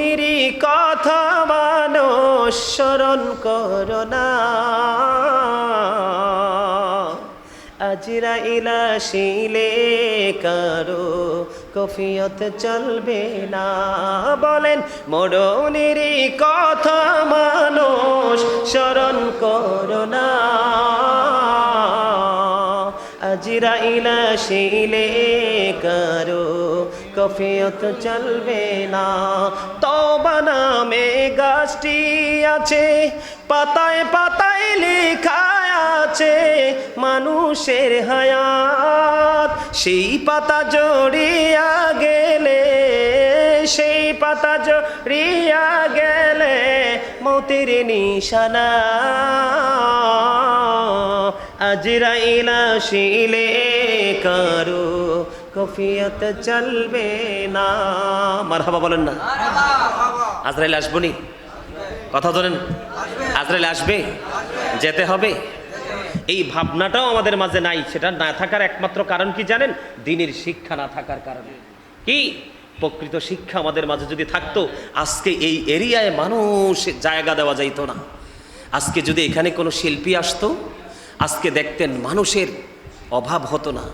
মরণেরই কথা মানুষ স্মরণ করো না, আজরাইল আসিলে কারো কফিয়ত চলবে না। বলেন মরণেরই কথা মানুষ স্মরণ করো না, আজরাইল আসিলে কারো কফিয়ত চলবে না। তওবা নামে গাছটি আছে, পাতায় পাতায় লেখা আছে মানুষের হায়াত। সেই পাতা জড়িয়া গেলে, সেই পাতা জড়িয়া গেলে মৌতের নিশানা, আজরাইল আসিলে কারো কফিয়ত চলবে না। মারহাবা বলেন না। আজরাইল আসবনি? কথা বলেন, আজরাইল আসবে, যেতে হবে। এই ভাবনাটাও আমাদের মাঝে নাই। সেটা না থাকার একমাত্র কারণ কি জানেন? দ্বীনের শিক্ষা না থাকার কারণে। কি প্রকৃত শিক্ষা আমাদের মাঝে যদি থাকতো, আজকে এই এরিয়ায় মানুষ জায়গা দেওয়া যাইতো না। আজকে যদি এখানে কোনো শিল্পী আসতো, আজকে দেখতেন মানুষের অভাব হতো না,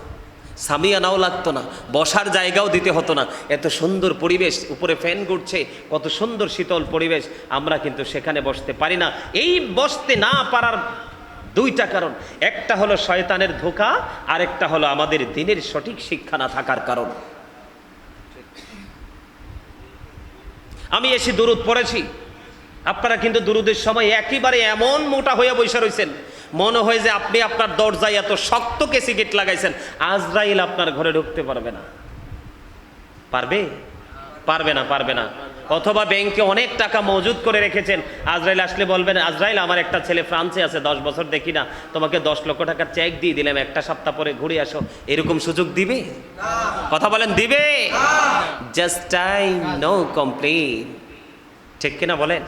সামিয়ানাও লাগতো না, বসার জায়গাও দিতে হতো না। এত সুন্দর পরিবেশ, উপরে ফ্যান ঘুরছে, কত সুন্দর শীতল পরিবেশ, আমরা কিন্তু সেখানে বসতে পারি না। এই বসতে না পারার দুইটা কারণ, একটা হলো শয়তানের ধোঁকা, আরেকটা হলো আমাদের দ্বীনের সঠিক শিক্ষা না থাকার কারণ। আমি এসে দুরুদ পড়েছি, আপনারা কিন্তু দুরুদের সময় একেবারে এমন মোটা হয়ে বসে রয়েছেন, মনে হয় যে আপনি আপনার দরজায় এত শক্ত কেসি গেট লাগাইছেন, আজরাইল আপনার ঘরে ঢুকতে পারবে না। পারবে? পারবে না, পারবে না। অথবা ব্যাংকে অনেক টাকা মজুদ করে রেখেছেন, আজরাইল আসলে বলবেন, আজরাইল আমার একটা ছেলে ফ্রান্সে আছে, 10 বছর দেখি না, তোমাকে 10 লক্ষ টাকার চেক দিয়ে দিলাম, একটা সপ্তাহ পরে ঘুরে আসো। এরকম সুযোগ দিবে? কথা বলেন, দিবে? Just time, no complain. ঠিক কিনা বলেন?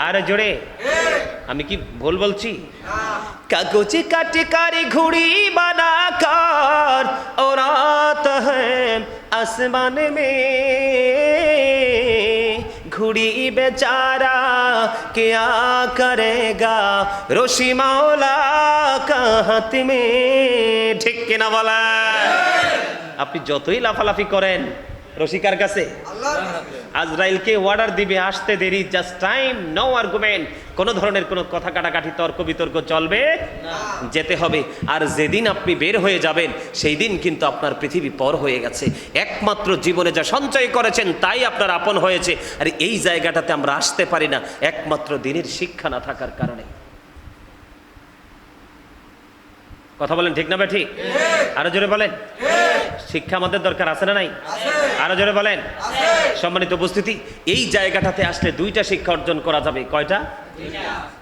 আর জোরে, আমি কি ভুল বলছি? কাগজ কাটে কারে ঘুড়ি বানা कर उड़ाता है आसमान में, घुड़ी बेचारा क्या करेगा रोशी मौला का हाथ में। ঠিক কিনা বলা? আপনি যতই লাফালাফি করেন, রশিকার কাছে আজরাইলকে অর্ডার দিবে, আসতে দেরি, জাস্ট টাইম, নো আর্গুমেন্ট। কোনো ধরনের কোনো কথা কাটাকাটি, তর্ক বিতর্ক চলবে না, যেতে হবে। আর যেদিন আপনি বের হয়ে যাবেন, সেই দিন কিন্তু আপনার পৃথিবী পর হয়ে গেছে। একমাত্র জীবনে যা সঞ্চয় করেছেন তাই আপনার আপন হয়েছে। আর এই জায়গাটাতে আমরা আসতে পারি না একমাত্র দ্বীনের শিক্ষা না থাকার কারণে। কথা বলেন, ঠিক না ভাই? ঠিক। আরো জোরে বলেন। শিক্ষা আমাদের দরকার আছে না নাই? আরো জোরে বলেন। সম্মানিত উপস্থিতি, এই জায়গাটাতে আসলে দুইটা শিক্ষা অর্জন করা যাবে। কয়টা?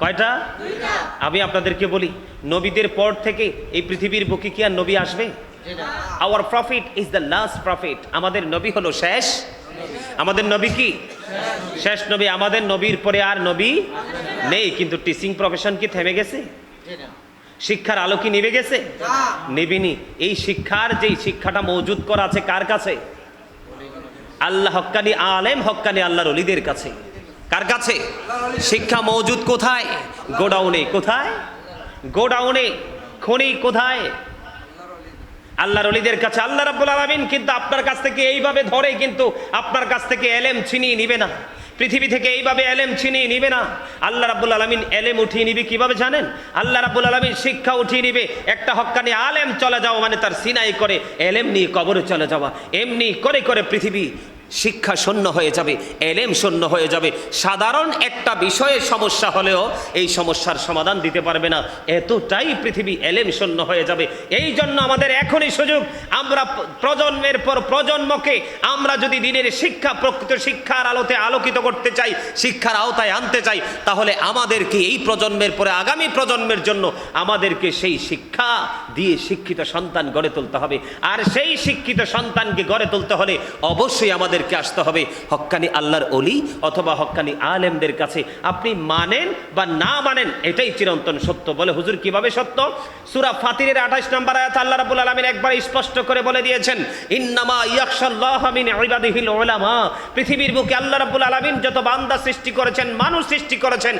কয়টা? আমি আপনাদেরকে বলি, নবীদের পর থেকে এই পৃথিবীর বুকে কি আর নবী আসবে? Our profit is the last profit. আমাদের নবী হলো শেষ। আমাদের নবী কি? শেষ নবী। আমাদের নবীর পরে আর নবী নেই। কিন্তু টিচিং প্রফেশন কি থেমে গেছে? শিক্ষার আলো কি নিভে গেছে? নিবেনি। এই শিক্ষার যেই শিক্ষাটা মজুদ করা আছে কার কাছে? আল্লাহ হক্কানি আলেম, হক্কানি আল্লাহর ওলিদের কাছে। কার কাছে? শিক্ষা মজুদ কোথায়? গোডাউনে। কোথায়? গোডাউনে। খনি কোথায়? আল্লাহর ওলিদের কাছে। আল্লাহ রাব্বুল আলামিন কিন্তু আপনার কাছ থেকে এইভাবে ধরে কিন্তু আপনার কাছ থেকে এলেম ছিনিয়ে নিবে না। পৃথিবী থেকে এইভাবে এলেম ছিনিয়ে নিবে না। আল্লাহ রাব্বুল আলামিন এলেম উঠিয়ে নিবে কিভাবে জানেন? আল্লাহ রাব্বুল আলামিন শিক্ষা উঠিয়ে নিবে। একটা হক্কানি আলেম চলে যাওয়া মানে তার সিনাই করে এলেম নিয়ে কবরে চলে যাওয়া। এমনি করে করে পৃথিবী শিক্ষা শূন্য হয়ে যাবে, এলেম শূন্য হয়ে যাবে। সাধারণ একটা বিষয়ে সমস্যা হলেও এই সমস্যার সমাধান দিতে পারবে না, এতটাই পৃথিবী এলেম শূন্য হয়ে যাবে। এই জন্য আমাদের এখনই সুযোগ, আমরা প্রজন্মের পর প্রজন্মকে আমরা যদি দিনের শিক্ষা, প্রকৃত শিক্ষার আলোতে আলোকিত করতে চাই, শিক্ষার আওতায় আনতে চাই, তাহলে আমাদেরকে এই প্রজন্মের পরে আগামী প্রজন্মের জন্য আমাদেরকে সেই শিক্ষা দিয়ে শিক্ষিত সন্তান গড়ে তুলতে হবে। আর সেই শিক্ষিত সন্তানকে গড়ে তুলতে হলে অবশ্যই আমাদের আমাদেরকে আসতে হবে হক্কানি আল্লাহর ওলি অথবা হক্কানি আলেমদের কাছে। আপনি মানেন বা না মানেন এটাই চিরন্তন সত্য। বলে হুজুর কিভাবে সত্য? সূরা ফাতিরের 28 নম্বর আয়াত আল্লাহ রাব্বুল আলামিন একবার স্পষ্ট করে বলে দিয়েছেন, ইন্নামা ইয়াখশাল্লাহ মিন ইবাদিহিল উলামা। পৃথিবীর বুকে আল্লাহ রাব্বুল আলামিন যত বান্দা সৃষ্টি করেছেন, মানুষ সৃষ্টি করেছেন,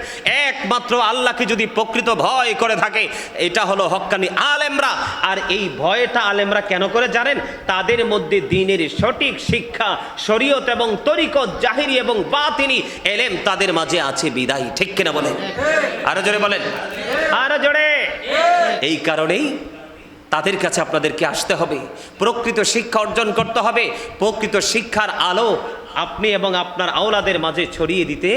একমাত্র আল্লাহকে যদি প্রকৃত ভয় করে থাকে এটা হলো হক্কানি আলেমরা। আর এই ভয়টা আলেমরা কেন করে জানেন? তাদের মধ্যে দ্বীনের সঠিক শিক্ষা, শরীয়ত এবং তরিকত, জাহিরি এবং বাতিনি এলেম তাদের মাঝে আছে বিদায়। ঠিক কিনা বলেন? আরো জোরে বলেন, আরো জোরে। এই কারণেই তাদের কাছে আপনাদেরকে আসতে হবে, প্রকৃত শিক্ষা অর্জন করতে হবে। প্রকৃত শিক্ষার আলো আপনি এবং আপনার আওলাদের মাঝে ছড়িয়ে দিতে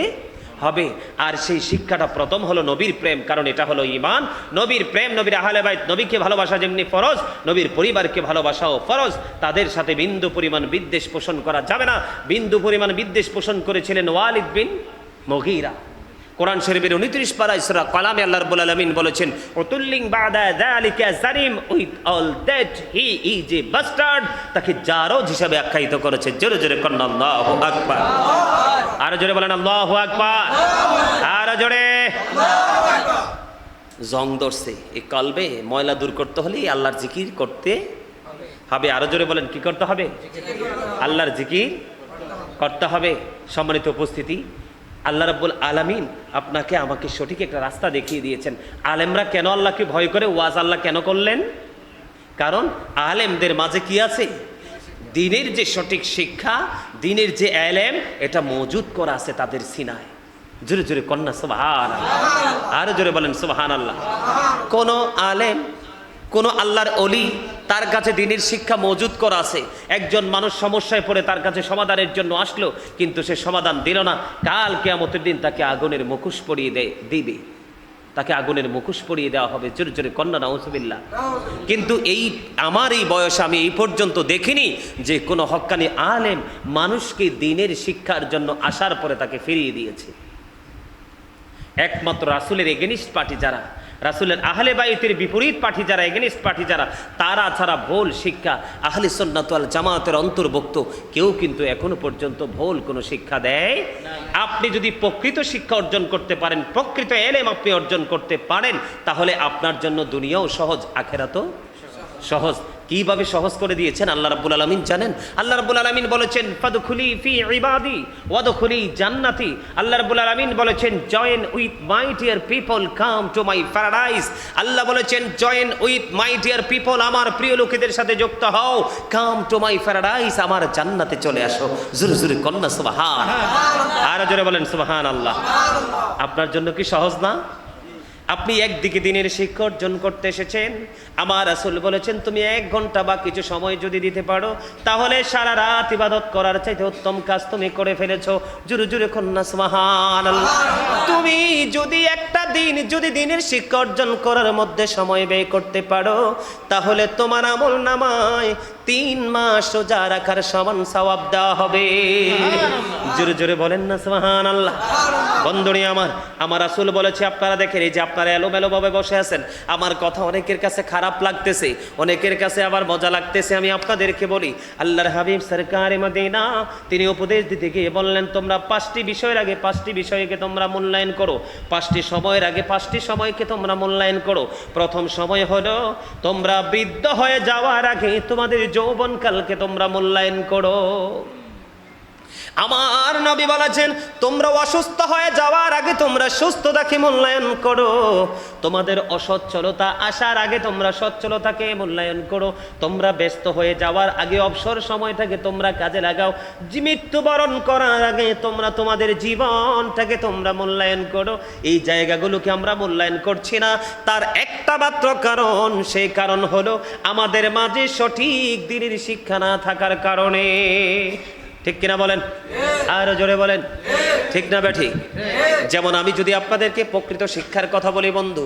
হবে। আর সেই শিক্ষাটা প্রথম হলো নবীর প্রেম, কারণ এটা হলো ঈমান। নবীর প্রেম, নবীর আহলে বাইত, নবীকে ভালোবাসা যেমনি ফরজ, নবীর পরিবারকে ভালোবাসাও ফরজ। তাদের সাথে বিন্দু পরিমাণ বিদ্বেষ পোষণ করা যাবে না। বিন্দু পরিমাণ বিদ্বেষ পোষণ করেছিলেন ওয়ালিদ বিন মুগীরা। কোরআন শরীফের 29 পারায় সূরা কালামে আল্লাহ রাব্বুল আলামিন বলেছেন, উতুল্লিং বাদা যালিকা জারিম with all that he is a bastard. তাকে জারজ হিসাবে আখ্যায়িত করেছে। জোরে জোরে কন্না আল্লাহু আকবার। আরো জোরে বলেন আল্লাহু আকবার। আরো জোরে। জং ধরছে এই কলবে, ময়লা দূর করতে হলে আল্লাহর জিকির করতে হবে। আরো জোরে বলেন, কি করতে হবে? আল্লাহর জিকির করতে হবে। সম্মানিত উপস্থিতি, আল্লাহ রাব্বুল আলামিন আপনাকে আমাকে সঠিক একটা রাস্তা দেখিয়ে দিয়েছেন। আলেমরা কেন আল্লাহকে ভয় করে? ওয়াজ আল্লাহ কেন করলেন? কারণ আলেমদের মাঝে কি আছে? দ্বীনের যে সঠিক শিক্ষা, দ্বীনের যে এলেম, এটা মজুদ করা আছে তাদের সিনায়। জোরে জোরে কন্যা সুবহানাল্লাহ। আরো জোরে বলেন সুবহানাল্লাহ। কোন আলেম, কোন আল্লাহর ওলি, তার কাছে দ্বীনের শিক্ষা মজুদ করা আছে। একজন মানুষ সমস্যায় পড়ে তার কাছে সমাধানের জন্য আসলো, কিন্তু সে সমাধান দিল না। কাল কিয়ামতের দিন তাকে আগুনের মুখোশ পরিয়ে দিবে, তাকে আগুনের মুখোশ পরিয়ে দেওয়া হবে। জোরে জোরে কন্যা নাউজুবিল্লাহ। কিন্তু এই আমার এই বয়সে আমি এই পর্যন্ত দেখিনি যে কোনো হক্কানি আলেম মানুষকে দ্বীনের শিক্ষার জন্য আসার পরে তাকে ফিরিয়ে দিয়েছে। একমাত্র রাসূলের এগেনিস্ট পার্টি যারা, রাসূলের আহলে বাইতের বিপরীত পার্টি যারা, এগেনিস্ট পার্টি যারা, তারা ছাড়া ভুল শিক্ষা আহলে সুন্নাত ওয়াল জামাতের অন্তর্ভুক্ত কেউ কিন্তু এখনো পর্যন্ত ভুল কোনো শিক্ষা দেয়। আপনি যদি প্রকৃত শিক্ষা অর্জন করতে পারেন, প্রকৃত এলেম আপনি অর্জন করতে পারেন, তাহলে আপনার জন্য দুনিয়াও সহজ, আখিরাতও সহজ। কিভাবে সহজ করে দিয়েছেন আল্লাহ রাব্বুল আলামিন জানেন? আল্লাহ রাব্বুল আলামিন বলেছেন, ফাদখুলি ফি ইবাদি ওয়াদখুলি জান্নাতি। আল্লাহ রাব্বুল আলামিন বলেছেন, join with my dear people, come to my paradise. আল্লাহ বলেছেন, join with my dear people, আমার প্রিয় লোকেদের সাথে যুক্ত হও, কাম টু মাই প্যারাডাইস, আমার জান্নাতে চলে আসো। জোরে জোরে কন্যা সুবহানাল্লাহ। আর জোরে বলেন সুবহানাল্লাহ। আপনার জন্য কি সহজ না? আপনি একদিকে দ্বীনের শিক্ষা অর্জন করতে এসেছেন, আমার রাসূল বলেছেন তুমি 1 ঘন্টা বা কিছু সময় যদি দিতে পারো, তাহলে সারা রাত ইবাদত করার চাইতে উত্তম কাজ তুমি করে ফেলেছো। জোরে জোরে কন্যা সুবহানাল্লাহ। তুমি যদি একটা দিন যদি দ্বীনের শিক্ষা অর্জন করার মধ্যে সময় ব্যয় করতে পারো, তাহলে তোমার আমল নামায় 3 মাস রোজা রাখার সমান সওয়াব দেওয়া হবে। জোরে জোরে বলেন না সুবহানাল্লাহ। বন্ধুরা আমার রাসূল বলেছে, আপনারা দেখেন এই যে আপনারা এলোমেলো ভাবে বসে আছেন, আমার কথা অনেকের কাছে খারাপ লাগতেছে, অনেকের কাছে আবার মজা লাগতেছে। আমি আপনাদেরকে বলি, আল্লাহর হাবিব সরকারে মদিনা তিনি উপদেশ দিতে গিয়ে বললেন, তোমরা 5টি বিষয়ের আগে 5টি বিষয়কে তোমরা মূল্যায়ন করো, 5টি সময়ের আগে 5টি সময়কে তোমরা মূল্যায়ন করো। প্রথম সময় হলো তোমরা বৃদ্ধ হয়ে যাওয়ার আগে তোমাদের যৌবনকালকে তোমরা মূল্যায়ন করো। আমার নবী বলেছেন, তোমরা অসুস্থ হয়ে যাওয়ার আগে তোমরা সুস্থতাকে মূল্যায়ন করো, তোমাদের অসচ্ছলতা আসার আগে তোমরা সচ্ছলতাকে মূল্যায়ন করো, তোমরা ব্যস্ত হয়ে যাওয়ার আগে অবসর সময়টাকে তোমরা কাজে লাগাও, মৃত্যুবরণ করার আগে তোমরা তোমাদের জীবনটাকে তোমরা মূল্যায়ন করো। এই জায়গাগুলোকে আমরা মূল্যায়ন করছি না, তার একটা মাত্র কারণ, সেই কারণ হলো আমাদের মাঝে সঠিক দ্বীনের শিক্ষা না থাকার কারণে। ঠিক কিনা বলেন? আরো জোরে বলেন, ঠিক না বেঠিক? যেমন আমি যদি আপনাদেরকে প্রকৃত শিক্ষার কথা বলি বন্ধু,